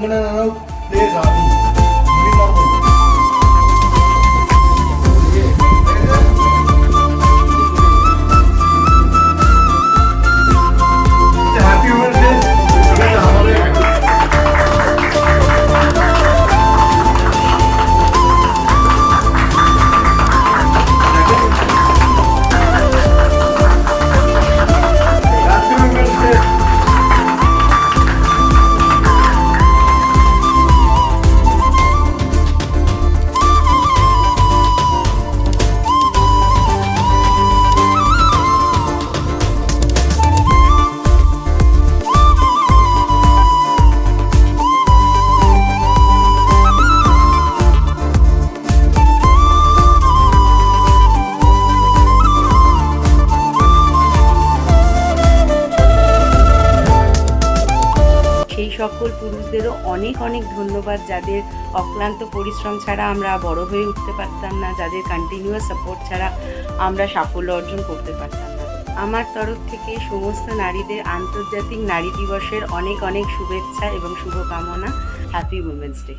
తెలంగాణలో ప్లేస్ రాదు. Happy birthday সেই সকল পুরুষদেরও অনেক অনেক ধন্যবাদ, যাদের অক্লান্ত পরিশ্রম ছাড়া আমরা বড় হয়ে উঠতে পারতাম না, যাদের কন্টিনিউয়াস সাপোর্ট ছাড়া আমরা সাফল্য অর্জন করতে পারতাম না। আমার তরফ থেকে সমস্ত নারীদের আন্তর্জাতিক নারী দিবসের অনেক অনেক শুভেচ্ছা এবং শুভকামনা। Happy women's day.